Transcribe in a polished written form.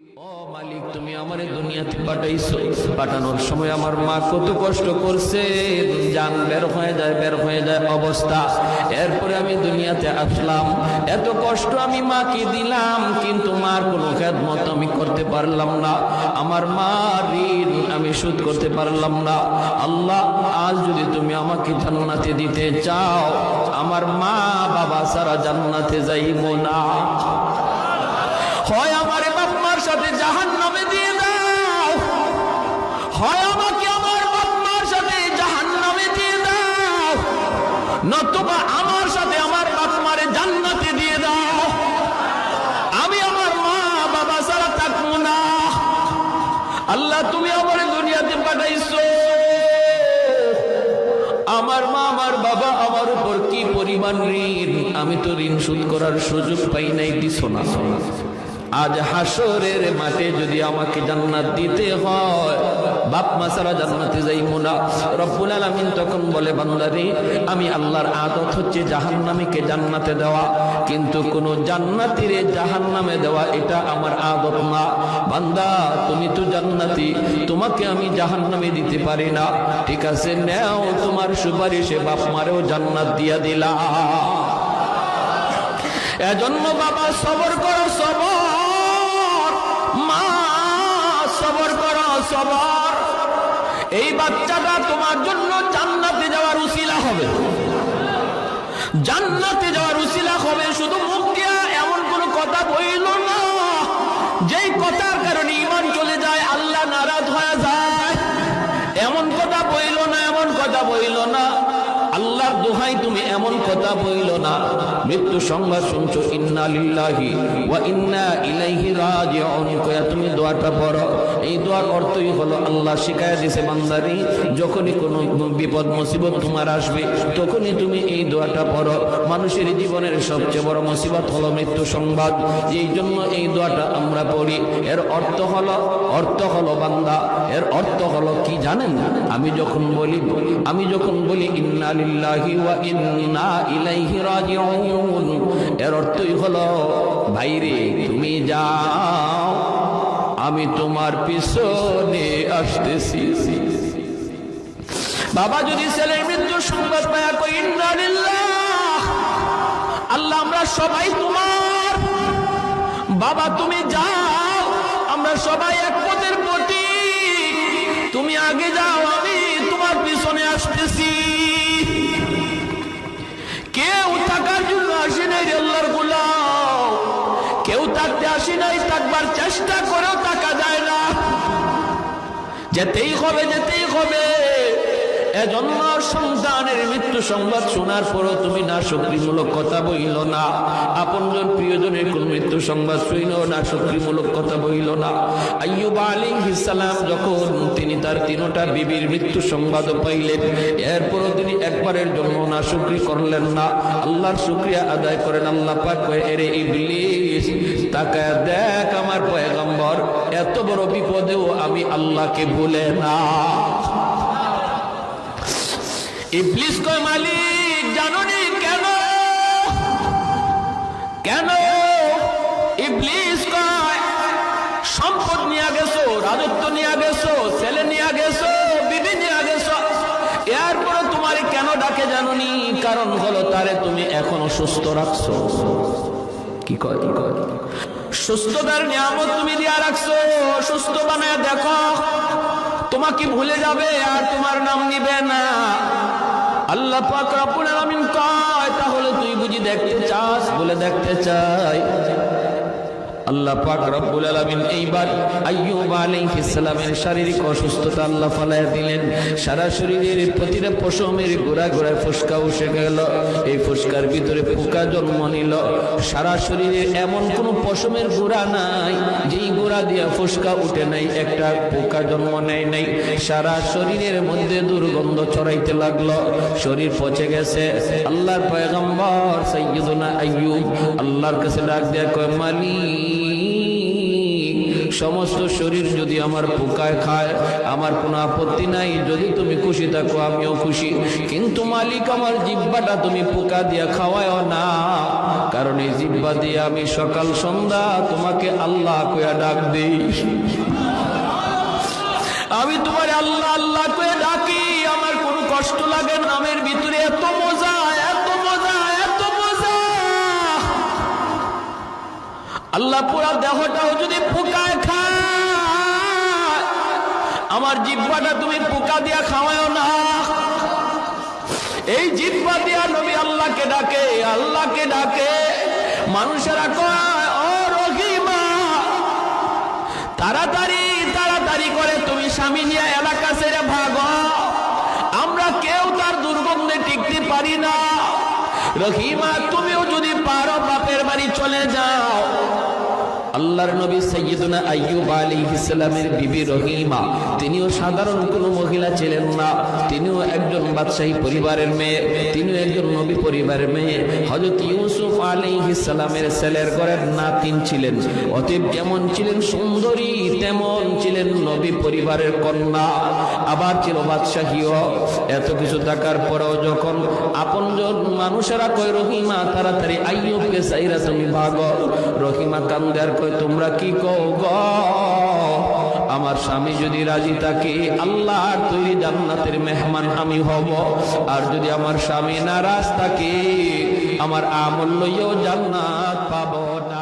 ও মালিক, তুমি আমারে দুনিয়াতে পাঠাইছো, পাঠানোর সময় আমার মা কত কষ্ট করছে, জান বের হয়ে যায় অবস্থা। এরপরে আমি দুনিয়াতে আসলাম, এত কষ্ট আমি মাকে দিলাম, কিন্তু মার কোনো খেদমত আমি করতে পারলাম না, আমার মার ঋণ আমি শোধ করতে পারলাম না। আল্লাহ, আজ যদি তুমি আমাকে জান্নাতে দিতে চাও, আমার মা বাবা সারা জান্নাতে যাইব না, হয় আমার বাপ মার সাথে জাহান্নামে দিয়ে দাও, হয় আমাকে আমার বাপ মার সাথে জাহান্নামে দিয়ে দাও, নতুবা আমার সাথে আমার বাপ মারে জান্নাতে দিয়ে দাও। আমি আমার মা বাবা ছাড়া থাকবো না। আল্লাহ, তুমি আমার দুনিয়াতে পাঠাইছো, আমার মা আমার বাবা আমার উপর কি পরিমাণ ঋণ, আমি তো ঋণ শোধ করার সুযোগ পাই নাই, দিছো না। আজ হাসরের মাঠে যদি আমাকে জান্নাত দিতে হয়, বাপ মা ছাড়া জান্নাতে যাইবো না। রব্বুল আলামিন তখন বলে, বান্দারে, আমি আল্লাহর আদত হচ্ছে জাহান্নামীকে জান্নাতে দেওয়া, কিন্তু কোন জান্নাতীরে জাহান্নামে দেওয়া এটা আমার আদত না। বান্দা, তুমি তো জান্নাতি, তোমাকে আমি জাহান্নামে দিতে পারি না, ঠিক আছে, নেও তোমার সুপারিশে বাপ মারেও জান্নাত দিয়া দিলা। এজন্য বাবা সবর করো, সবর, মা সবর করো, সবর। এই বাচ্চাটা তোমার জন্য জান্নাতে যাওয়ার উসিলা হবে, জান্নাতে যাওয়ার উসিলা হবে। শুধু মুখ দিয়া এমন কোন কথা বইল না যেই কথার কারণে ঈমান চলে যায়, আল্লাহ নারাজ হয়ে যায়, এমন কথা বইল না, এমন কথা বইল না। আল্লাহর দোহাই তুমি এমন কথা বইল না। মৃত্যু সংবাদ শুনছো, ইন্না লিল্লাহি ওয়া ইন্না ইলাইহি রাজিউন কয়া তুমি দোয়াটা পড়ো। এই দোয়ার অর্থই হলো, আল্লাহ শিখায়া দিয়েছে, বান্দারি, যখনই কোনো বিপদ মুসিবত তোমার আসবে, তখনই তুমি এই দোয়াটা পড়ো। মানুষের জীবনের সবচেয়ে বড় মুসিবত হলো মৃত্যু সংবাদ, এই জন্য এই দোয়াটা আমরা পড়ি। এর অর্থ হলো বান্দা, এর অর্থ হলো কি জানেন? আমি যখন বলি ইন্না লিল্লাহি ওয়া ইন্না ইলাইহি রাজিউন, এর অর্থই হলো, ভাইরে তুমি যাও, আমি তোমার পিছনে আসতেছি। বাবা যদি ছেলের মৃত্যু সংবাদ পায় কই ইন্না লিল্লাহ, আল্লাহ আমরা সবাই তোমার, বাবা তুমি যাও, আমরা সবাই এক পথের প্রতীক, তুমি আগে যাও, আমি তোমার পিছনে আসতেছি। কেউ থাকার জন্য আসি নাই আল্লাহর গোলাম, কেউ থাকতে আসি নাই, থাকবার চেষ্টা করেও থাকা যায় না, যেতেই হবে। এজন্য সন্তানের মৃত্যু সংবাদ শোনার পরও তুমি না শক্তিমূলক কথা বইল না, আপনজন প্রিয়জনের কোন মৃত্যু সংবাদ শুইল না শক্তিমূলক কথা বইল না। আইয়ুব আলাইহিস সালাম যখন তিনি তার তিনটা বিবির মৃত্যু সংবাদ পাইলেন, এরপরও তিনি একবারের জন্য না শুকরি করলেন না, আল্লাহর শুকরিয়া আদায় করেন। আল্লাহ পাক কয়, এরে ইবলিস, তাকায় দেখ আমার পয়গম্বর এত বড় বিপদেও আমি আল্লাহকে ভুলে না। ইবলিস কয়, মালিক জানোনি কেন? ইবলিস কয়, সম্পদ নিয়ে গেছো, রাজত্ব নিয়ে গেছো, ছেলে নিয়ে গেছো, বিবি নিয়ে গেছো, এরপরে তোমার কেন ডাকে জানোনি? কারণ হলো, তারে তুমি এখনো সুস্থ রাখছো। কি কয়? সুস্থতার নিয়ামত তুমি দিয়া রাখছো, সুস্থ বানায় দেখো, তোমাকে ভুলে যাবে আর তোমার নাম নিবে না। আল্লাহ পাক রব্বুল আলামিন কয়, তাহলে তুই বুঝি দেখতে চাস? বলে দেখতে চাই। আল্লাহ পাক রব্বুল আলামিন এইবার আইয়ুব আলাইহিস সালামের শারীরিক অসুস্থতা আল্লাহ ফালায়া দিলেন। সারা শরীরের প্রতিটা পশমের গোড়ায় ফোসকা উঠে গেল, এই ফোসকার ভিতরে পোকা জন্ম নিল। সারা শরীরে এমন কোন পশমের গোড়া নাই যেই গোড়া দিয়া ফোসকা উঠে নাই, একটা পোকা জন্ম নেয় নাই। সারা শরীরের মধ্যে দুর্গন্ধ ছড়াইতে লাগলো, শরীর পচে গেছে। আল্লাহর পয়গম্বর সাইয়্যিদুনা আইয়ুব আল্লাহর কাছে ডাক দেয়া কয়, মালিক সমস্ত শরীর যদি আমার পোকায় খায় আমার কোনো আপত্তি নাই, যদি তুমি খুশি থাকো আমিও খুশি, কিন্তু মালিক আমার জিহ্বাটা তুমি পোকা দিয়া খাওয়ায়ও না, কারণ এই জিহ্বা দিয়ে আমি সকাল সন্ধ্যা তোমাকে আল্লাহ কইয়া ডাক দেই। আমি তোমার আল্লাহ আল্লাহ কইয়া ডাকি, আমার কোনো কষ্ট লাগে না, নামের ভিতরে এত মজা, এত মজা, এত মজা। আল্লাহ পুরা দেহটাও যদি পোকায় খায় আমার জিহ্বাটা তুমি পোকা দিয়া খাওয়াও না। এই জিহ্বা দিয়া নবী আল্লাহকে ডাকে, আল্লাহকে ডাকে। মানুষেরা কয় ও রহিমা, তাড়াতাড়ি তাড়াতাড়ি করে তুমি স্বামী নিয়ে এলাকা ছেড়ে ভাগো, আমরা কেউ তার দুর্গন্ধে টিকতে পারি না। রহিমা তুমিও যদি পারো বাপের বাড়ি চলে যাও। আল্লাহর নবী সাইয়্যিদুনা আইয়ুব আলাইহিস সালামের বিবি রহিমা, তিনিও সাধারণ কোনো মহিলা ছিলেন না, তিনিও একজন বাদশাহী পরিবারের মেয়ে, তিনিও একজন নবী পরিবারের মেয়ে। হযরত ইউসুফ আলাইহিস সালামের ছেলের ঘরের নাতিন ছিলেন। অতএব যেমন ছিলেন সুন্দরী তেমন ছিলেন নবী পরিবারের কন্যা, আবার ছিল বাদশাহীও। এত কিছু থাকার পরেও যখন আপনজন মানুষেরা কয় রহিমা তাড়াতাড়ি আইয়ুবকে চাইরা তুমি ভাগো, রহিমা কান্দে আর কয় তোমরা কি কও গো, আমার স্বামী যদি রাজি থাকে আল্লাহর তৈরি জান্নাতের মেহমান আমি হব, আর যদি আমার স্বামী নারাজ থাকে আমার আমল লইয়াও জান্নাত পাবো না।